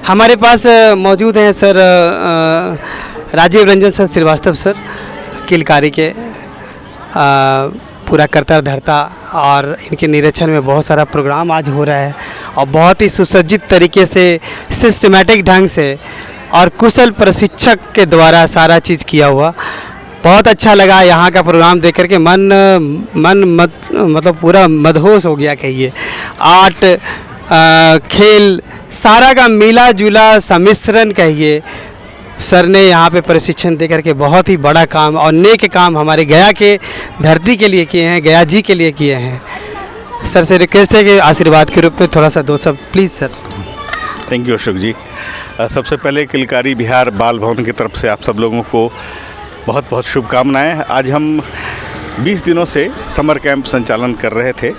हमारे पास मौजूद हैं sir Rajiv Ranjan sir Srivastava sir, Kilkari के पूरा करता धरता, और इनके निरीक्षण में बहुत सारा प्रोग्राम आज हो रहा है और बहुत ही सुसज्जित तरीके से, सिस्टमैटिक ढंग से और कुशल प्रशिक्षक के द्वारा सारा चीज़ किया हुआ। बहुत अच्छा लगा यहाँ का प्रोग्राम देख कर के मतलब पूरा मदहोश हो गया कहिए। आर्ट, खेल, सारा का मिला जुला सम्मिश्रण कहिए। सर ने यहाँ पे प्रशिक्षण दे करके बहुत ही बड़ा काम और नेक काम हमारे गया के धरती के लिए किए हैं, गया जी के लिए किए हैं। सर से रिक्वेस्ट है कि आशीर्वाद के रूप में थोड़ा सा दो सब please sir. Thank you Ashok ji. सबसे पहले किलकारी बिहार बाल भवन की तरफ से आप सब लोगों को बहुत बहुत शुभकामनाएं। आज हम 20 दिनों से समर कैंप संचालन कर रहे थे।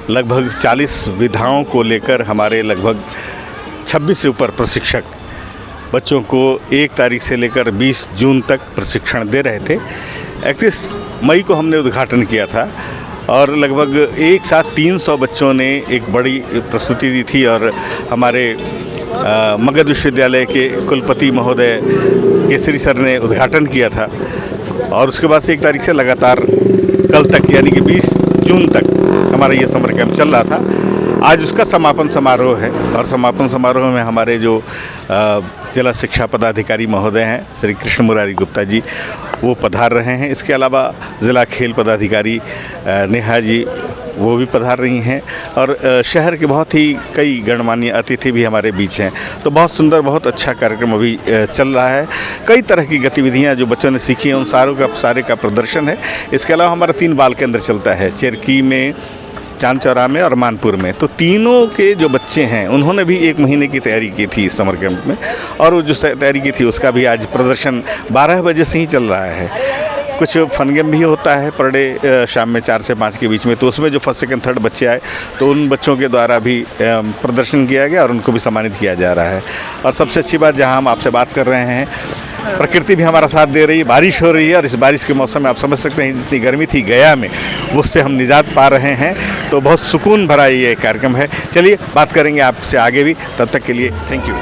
लगभग 40 विधाओं को लेकर हमारे लगभग 26 से ऊपर प्रशिक्षक बच्चों को 1 तारीख से लेकर 20 जून तक प्रशिक्षण दे रहे थे। 31 मई को हमने उद्घाटन किया था और लगभग एक साथ 300 बच्चों ने एक बड़ी प्रस्तुति दी थी और हमारे मगध विश्वविद्यालय के कुलपति महोदय केसरी सर ने उद्घाटन किया था। और उसके बाद से 1 तारीख से लगातार कल तक यानी कि 20 जून तक हमारा ये समर कैंप चल रहा था। आज उसका समापन समारोह है और समापन समारोह में हमारे जो जिला शिक्षा पदाधिकारी महोदय हैं श्री कृष्ण मुरारी गुप्ता जी, वो पधार रहे हैं। इसके अलावा ज़िला खेल पदाधिकारी नेहा जी वो भी पधार रही हैं और शहर के बहुत ही कई गणमान्य अतिथि भी हमारे बीच हैं। तो बहुत सुंदर, बहुत अच्छा कार्यक्रम अभी चल रहा है। कई तरह की गतिविधियां जो बच्चों ने सीखी हैं उन सारे का प्रदर्शन है। इसके अलावा हमारा 3 बाल केंद्र चलता है, चेरकी में, चांद चौरा में और मानपुर में। तो तीनों के जो बच्चे हैं उन्होंने भी 1 महीने की तैयारी की थी समर कैंप में और वो जो तैयारी की थी उसका भी आज प्रदर्शन 12 बजे से ही चल रहा है। कुछ फन गेम भी होता है पर डे शाम में 4 से 5 के बीच में, तो उसमें जो फर्स्ट सेकंड थर्ड बच्चे आए तो उन बच्चों के द्वारा भी प्रदर्शन किया गया और उनको भी सम्मानित किया जा रहा है। और सबसे अच्छी बात, जहां हम आपसे बात कर रहे हैं, प्रकृति भी हमारा साथ दे रही है, बारिश हो रही है और इस बारिश के मौसम में आप समझ सकते हैं जितनी गर्मी थी गया में उससे हम निजात पा रहे हैं। तो बहुत सुकून भरा ये कार्यक्रम है। चलिए बात करेंगे आपसे आगे भी, तब तक के लिए थैंक यू।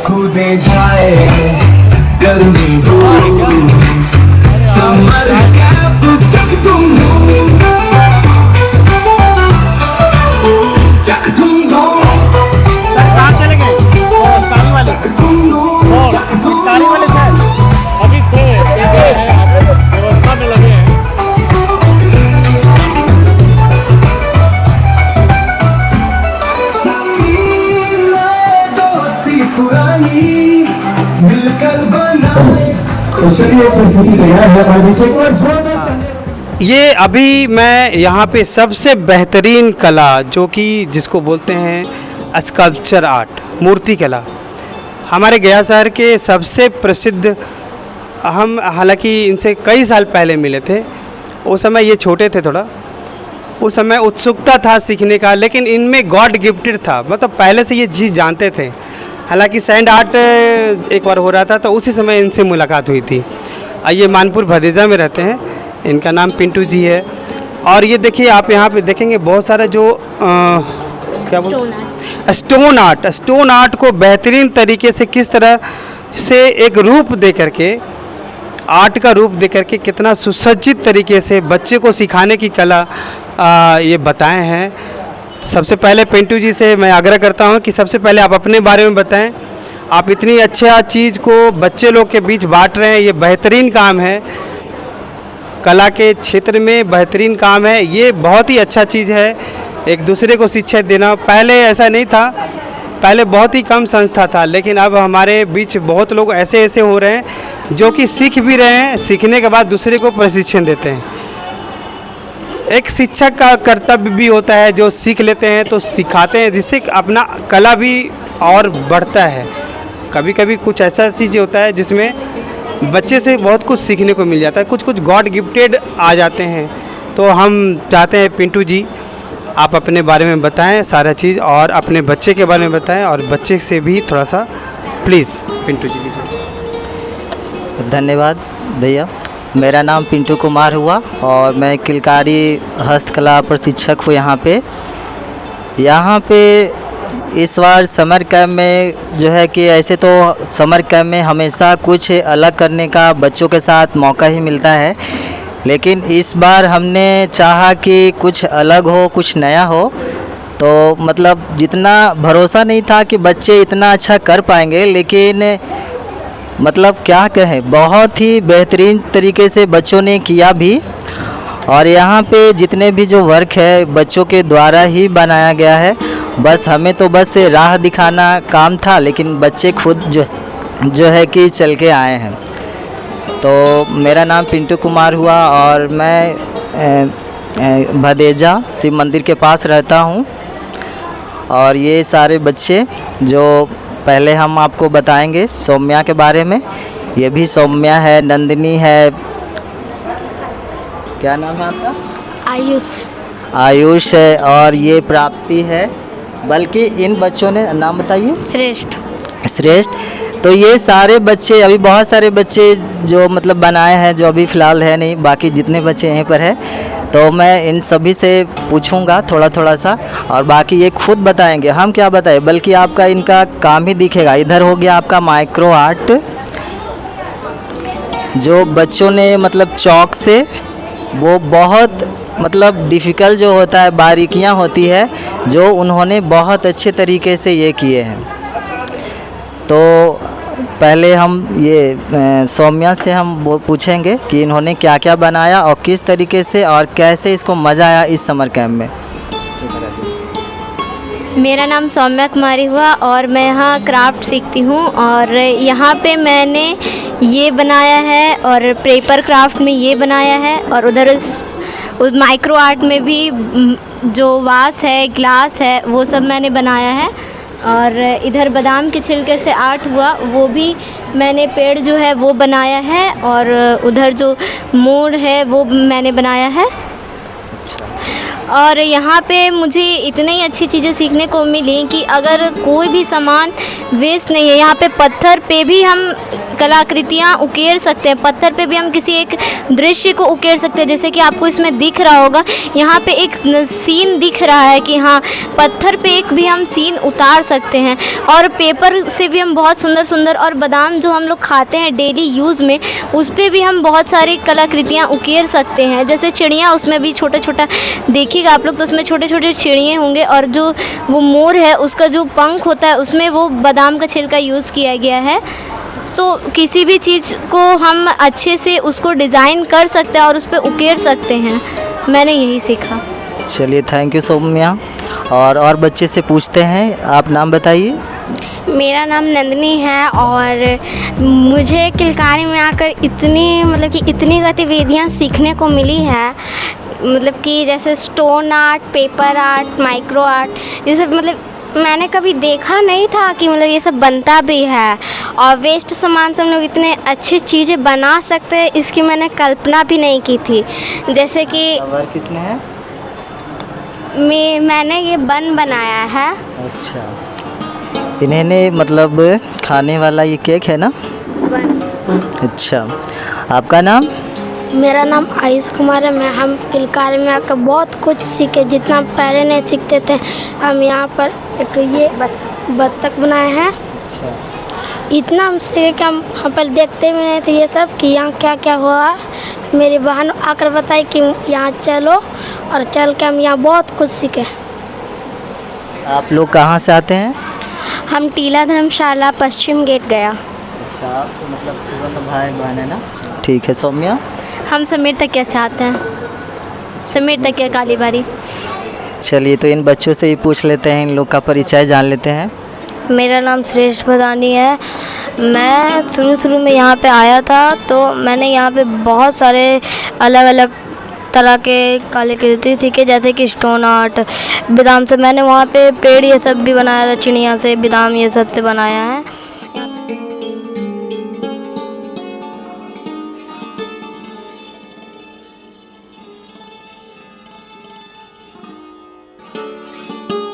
कूदे जाए गर्मी धूप समर कैंप जग तुम चले गए ताली वाले सर अभी थे व्यवस्था में लगे हैं। ये अभी मैं यहाँ पे सबसे बेहतरीन कला जो कि जिसको बोलते हैं स्कल्पचर आर्ट, मूर्ति कला, हमारे गया शहर के सबसे प्रसिद्ध। हम हालांकि इनसे कई साल पहले मिले थे, उस समय ये छोटे थे थोड़ा, उस समय उत्सुकता था सीखने का, लेकिन इनमें गॉड गिफ्टेड था, मतलब पहले से ये चीज़ जानते थे। हालांकि सैंड आर्ट एक बार हो रहा था तो उसी समय इनसे मुलाकात हुई थी। ये मानपुर भदेजा में रहते हैं, इनका नाम पिंटू जी है और ये देखिए आप यहाँ पे देखेंगे बहुत सारा जो क्या बोलते स्टोन आर्ट को बेहतरीन तरीके से किस तरह से एक रूप दे करके, आर्ट का रूप दे करके कितना सुसज्जित तरीके से बच्चे को सिखाने की कला ये बताए हैं। सबसे पहले पिंटू जी से मैं आग्रह करता हूँ कि सबसे पहले आप अपने बारे में बताएं। आप इतनी अच्छा चीज़ को बच्चे लोग के बीच बांट रहे हैं, ये बेहतरीन काम है, कला के क्षेत्र में बेहतरीन काम है, ये बहुत ही अच्छा चीज़ है। एक दूसरे को शिक्षा देना, पहले ऐसा नहीं था, पहले बहुत ही कम संस्था था, लेकिन अब हमारे बीच बहुत लोग ऐसे ऐसे हो रहे हैं जो कि सीख भी रहे हैं, सीखने के बाद दूसरे को प्रशिक्षण देते हैं। एक शिक्षक का कर्तव्य भी होता है, जो सीख लेते हैं तो सिखाते हैं, जिससे अपना कला भी और बढ़ता है। कभी कभी कुछ ऐसा चीज़ होता है जिसमें बच्चे से बहुत कुछ सीखने को मिल जाता है, कुछ कुछ गॉड गिफ्टेड आ जाते हैं। तो हम चाहते हैं पिंटू जी आप अपने बारे में बताएं सारा चीज़, और अपने बच्चे के बारे में बताएं, और बच्चे से भी थोड़ा सा प्लीज़ पिंटू जी की। धन्यवाद भैया। मेरा नाम पिंटू कुमार हुआ और मैं किलकारी हस्तकला प्रशिक्षक हूँ यहाँ पे इस बार समर कैंप में जो है कि ऐसे तो समर कैंप में हमेशा कुछ अलग करने का बच्चों के साथ मौका ही मिलता है, लेकिन इस बार हमने चाहा कि कुछ अलग हो, कुछ नया हो। तो मतलब जितना भरोसा नहीं था कि बच्चे इतना अच्छा कर पाएंगे, लेकिन मतलब क्या कहें, बहुत ही बेहतरीन तरीके से बच्चों ने किया भी। और यहाँ पे जितने भी जो वर्क है बच्चों के द्वारा ही बनाया गया है, बस हमें तो बस राह दिखाना काम था, लेकिन बच्चे खुद जो है कि चल के आए हैं। तो मेरा नाम पिंटू कुमार हुआ और मैं भदेजा शिव मंदिर के पास रहता हूँ। और ये सारे बच्चे जो पहले हम आपको बताएंगे सौम्या के बारे में, ये भी सौम्या है, नंदिनी है, क्या नाम है आपका? आयुष है, और ये प्राप्ति है। बल्कि इन बच्चों ने नाम बताइए। श्रेष्ठ। तो ये सारे बच्चे, अभी बहुत सारे बच्चे जो मतलब बनाए हैं, जो अभी फ़िलहाल है नहीं, बाकी जितने बच्चे यहीं पर है, तो मैं इन सभी से पूछूंगा थोड़ा थोड़ा सा, और बाकी ये खुद बताएंगे, हम क्या बताएं, बल्कि आपका इनका काम ही दिखेगा। इधर हो गया आपका माइक्रो आर्ट, जो बच्चों ने मतलब चौक से, वो बहुत मतलब डिफ़िकल्ट जो होता है, बारीकियां होती है, जो उन्होंने बहुत अच्छे तरीके से ये किए हैं। तो पहले हम ये सौम्या से हम वो पूछेंगे कि इन्होंने क्या क्या बनाया और किस तरीके से और कैसे इसको मज़ा आया इस समर कैंप में। मेरा नाम सौम्या कुमारी हुआ और मैं यहाँ क्राफ्ट सीखती हूँ, और यहाँ पे मैंने ये बनाया है, और पेपर क्राफ्ट में ये बनाया है, और उधर उस माइक्रो आर्ट में भी जो वास है, ग्लास है, वो सब मैंने बनाया है। और इधर बादाम के छिलके से आर्ट हुआ, वो भी मैंने पेड़ जो है वो बनाया है, और उधर जो मोर है वो मैंने बनाया है। और यहाँ पे मुझे इतनी अच्छी चीज़ें सीखने को मिली कि अगर कोई भी सामान वेस्ट नहीं है। यहाँ पे पत्थर पे भी हम कलाकृतियाँ उकेर सकते हैं, पत्थर पे भी हम किसी एक दृश्य को उकेर सकते हैं। जैसे कि आपको इसमें दिख रहा होगा, यहाँ पे एक सीन दिख रहा है कि हाँ, पत्थर पे एक भी हम सीन उतार सकते हैं। और पेपर से भी हम बहुत सुंदर सुंदर, और बादाम जो हम लोग खाते हैं डेली यूज़ में, उस पर भी हम बहुत सारी कलाकृतियाँ उकेर सकते हैं। जैसे चिड़िया, उसमें भी छोटा छोटा देखिएगा आप लोग, तो उसमें छोटे छोटे चिड़िए होंगे, और जो वो मोर है उसका जो पंख होता है उसमें वो बादाम का छिलका यूज़ किया गया है। तो किसी भी चीज़ को हम अच्छे से उसको डिज़ाइन कर सकते हैं और उस पर उकेर सकते हैं। मैंने यही सीखा। चलिए, थैंक यू सौम्या। और बच्चे से पूछते हैं, आप नाम बताइए। मेरा नाम नंदिनी है, और मुझे किलकारी में आकर इतनी गतिविधियाँ सीखने को मिली है। मतलब कि जैसे stone art, paper art, micro art, ये सब मतलब मैंने कभी देखा नहीं था कि मतलब ये सब बनता भी है। और वेस्ट सामान से हम लोग इतने अच्छी चीज़ें बना सकते हैं, इसकी मैंने कल्पना भी नहीं की थी। जैसे कि वर्क किसने है? मैंने ये बन बनाया है। अच्छा, इन्हें मतलब खाने वाला ये केक है ना? बन। अच्छा, आपका नाम? मेरा नाम आयुष कुमार है। हम किलकारी में आकर बहुत कुछ सीखे, जितना पहले नहीं सीखते थे। हम यहाँ पर एक ये बत्तख बनाए हैं। इतना हम सीखे कि हम पहले देखते भी नहीं थे ये सब कि यहाँ क्या क्या हुआ। मेरी बहन आकर बताई कि यहाँ चलो, और चल के हम यहाँ बहुत कुछ सीखे। आप लोग कहाँ से आते हैं? हम टीला धर्मशाला पश्चिम गेट गया। अच्छा, तो मतलब पूरा भाई बहन है ना? ठीक है। सौम्या? हम समीर तकिया से आते हैं, समीर तकिया कालीबारी। चलिए, तो इन बच्चों से ही पूछ लेते हैं, इन लोग का परिचय जान लेते हैं। मेरा नाम श्रेष्ठ भदानी है। मैं शुरू में यहाँ पे आया था, तो मैंने यहाँ पे बहुत सारे अलग अलग तरह के कलाकृति सीखे, जैसे कि स्टोन आर्ट, बादाम से मैंने वहाँ पे पेड़ ये सब भी बनाया था, चिड़िया से, बादाम ये सब से बनाया है।